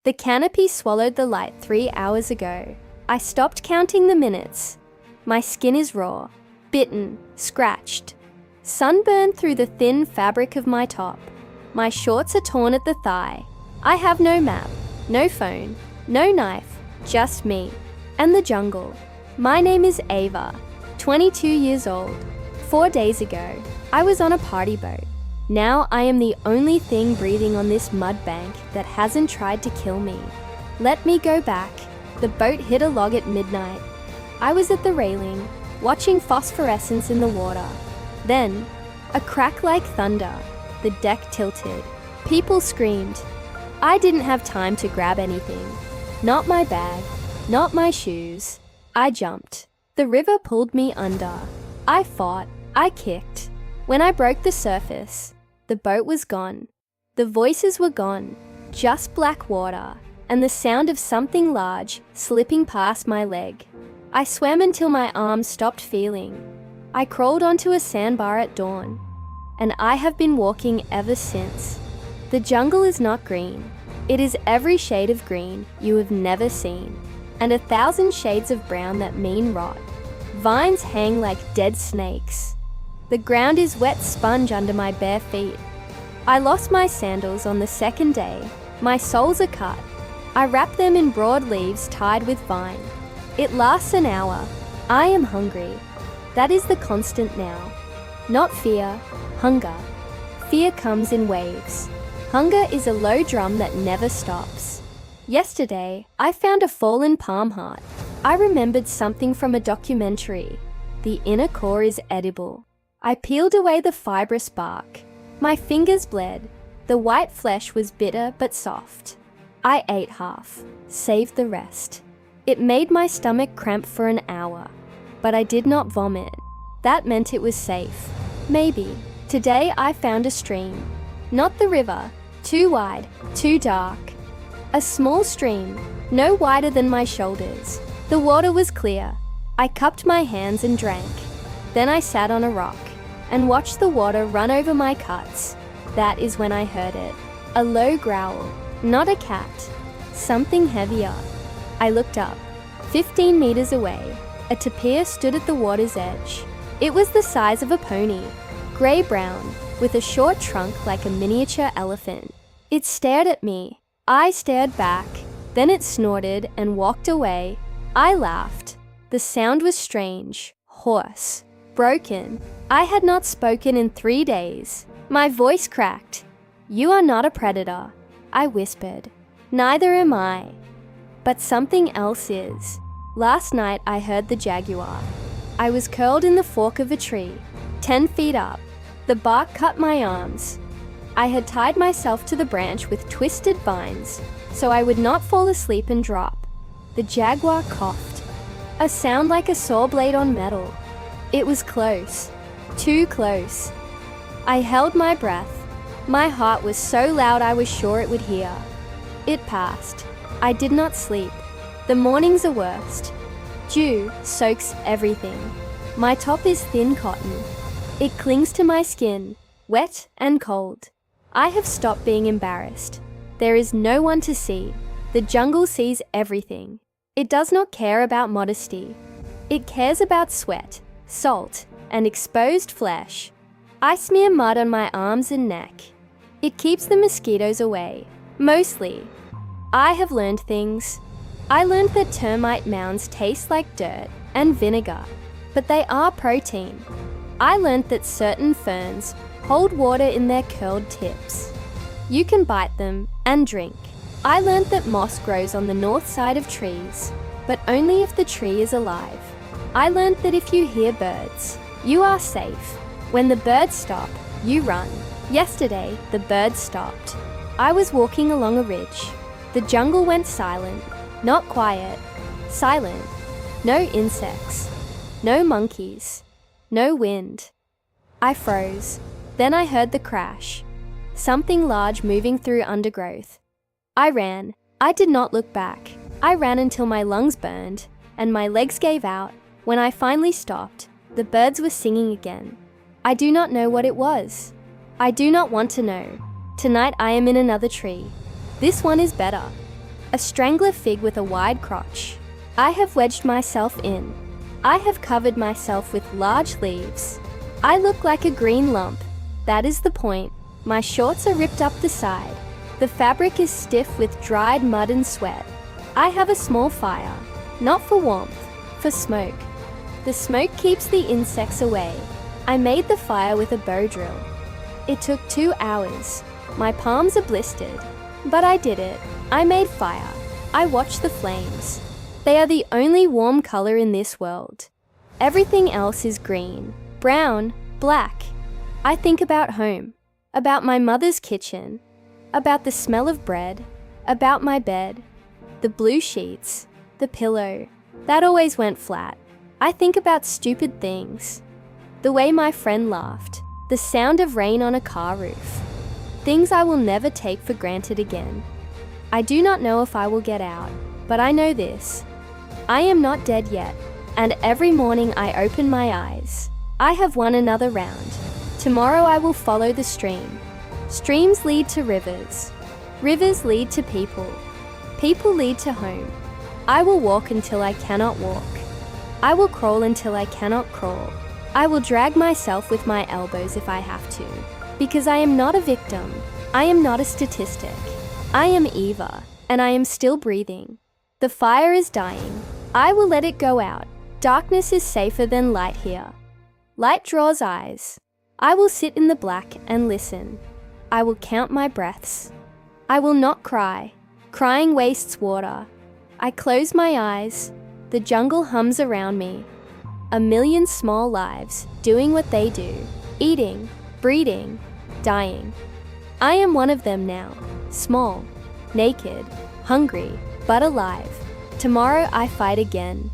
The canopy swallowed the light 3 hours ago. I stopped counting the minutes. My skin is raw, bitten, scratched. Sunburned through the thin fabric of my top. My shorts are torn at the thigh. I have no map, no phone, no knife, just me. And the jungle. My name is Ava, 22 years old. 4 days ago, I was on a party boat. Now I am the only thing breathing on this mud bank that hasn't tried to kill me. Let me go back. The boat hit a log at midnight. I was at the railing, watching phosphorescence in the water. Then, a crack like thunder. The deck tilted. People screamed. I didn't have time to grab anything. Not my bag, not my shoes. I jumped. The river pulled me under. I fought. I kicked. When I broke the surface, the boat was gone. The voices were gone. Just black water and the sound of something large slipping past my leg. I swam until my arms stopped feeling. I crawled onto a sandbar at dawn, and I have been walking ever since. The jungle is not green. It is every shade of green you have never seen, and 1,000 shades of brown that mean rot. Vines hang like dead snakes. The ground is wet sponge under my bare feet. I lost my sandals on the second day. My soles are cut. I wrap them in broad leaves tied with vine. It lasts an hour. I am hungry. That is the constant now. Not fear, hunger. Fear comes in waves. Hunger is a low drum that never stops. Yesterday, I found a fallen palm heart. I remembered something from a documentary. The inner core is edible. I peeled away the fibrous bark. My fingers bled. The white flesh was bitter but soft. I ate half, saved the rest. It made my stomach cramp for an hour, but I did not vomit. That meant it was safe. Maybe. Today I found a stream. Not the river. Too wide, too dark. A small stream, no wider than my shoulders. The water was clear. I cupped my hands and drank. Then I sat on a rock and watched the water run over my cuts. That is when I heard it. A low growl. Not a cat. Something heavier. I looked up. 15 meters away, a tapir stood at the water's edge. It was the size of a pony, grey-brown, with a short trunk like a miniature elephant. It stared at me. I stared back. Then it snorted and walked away. I laughed. The sound was strange, hoarse, broken. I had not spoken in 3 days. My voice cracked. "You are not a predator," I whispered. "Neither am I. But something else is." Last night I heard the jaguar. I was curled in the fork of a tree, 10 feet up. The bark cut my arms. I had tied myself to the branch with twisted vines, so I would not fall asleep and drop. The jaguar coughed. A sound like a saw blade on metal. It was close. Too close. I held my breath. My heart was so loud I was sure it would hear. It passed. I did not sleep. The mornings are worst. Dew soaks everything. My top is thin cotton. It clings to my skin, wet and cold. I have stopped being embarrassed. There is no one to see. The jungle sees everything. It does not care about modesty. It cares about sweat, salt, and exposed flesh. I smear mud on my arms and neck. It keeps the mosquitoes away, mostly. I have learned things. I learned that termite mounds taste like dirt and vinegar, but they are protein. I learned that certain ferns hold water in their curled tips. You can bite them and drink. I learned that moss grows on the north side of trees, but only if the tree is alive. I learned that if you hear birds, you are safe. When the birds stop, you run. Yesterday, the birds stopped. I was walking along a ridge. The jungle went silent, not quiet, silent. No insects, no monkeys, no wind. I froze. Then I heard the crash. Something large moving through undergrowth. I ran. I did not look back. I ran until my lungs burned and my legs gave out. When I finally stopped, the birds were singing again. I do not know what it was. I do not want to know. Tonight I am in another tree. This one is better. a strangler fig with a wide crotch. I have wedged myself in. I have covered myself with large leaves. I look like a green lump. That is the point. My shorts are ripped up the side. The fabric is stiff with dried mud and sweat. I have a small fire, not for warmth, for smoke. The smoke keeps the insects away. I made the fire with a bow drill. It took 2 hours. My palms are blistered, but I did it. I made fire. I watched the flames. They are the only warm color in this world. Everything else is green, brown, black. I think about home, about my mother's kitchen, about the smell of bread, about my bed, the blue sheets, the pillow. That always went flat. I think about stupid things. The way my friend laughed, the sound of rain on a car roof. Things I will never take for granted again. I do not know if I will get out, but I know this. I am not dead yet, and every morning I open my eyes. I have won another round. Tomorrow I will follow the stream. Streams lead to rivers. Rivers lead to people. People lead to home. I will walk until I cannot walk. I will crawl until I cannot crawl. I will drag myself with my elbows if I have to, because I am not a victim. I am not a statistic. I am Eva, and I am still breathing. The fire is dying. I will let it go out. Darkness is safer than light here. Light draws eyes. I will sit in the black and listen. I will count my breaths. I will not cry. Crying wastes water. I close my eyes. The jungle hums around me. A million small lives doing what they do. Eating, breeding, dying. I am one of them now. Small, naked, hungry, but alive. Tomorrow I fight again.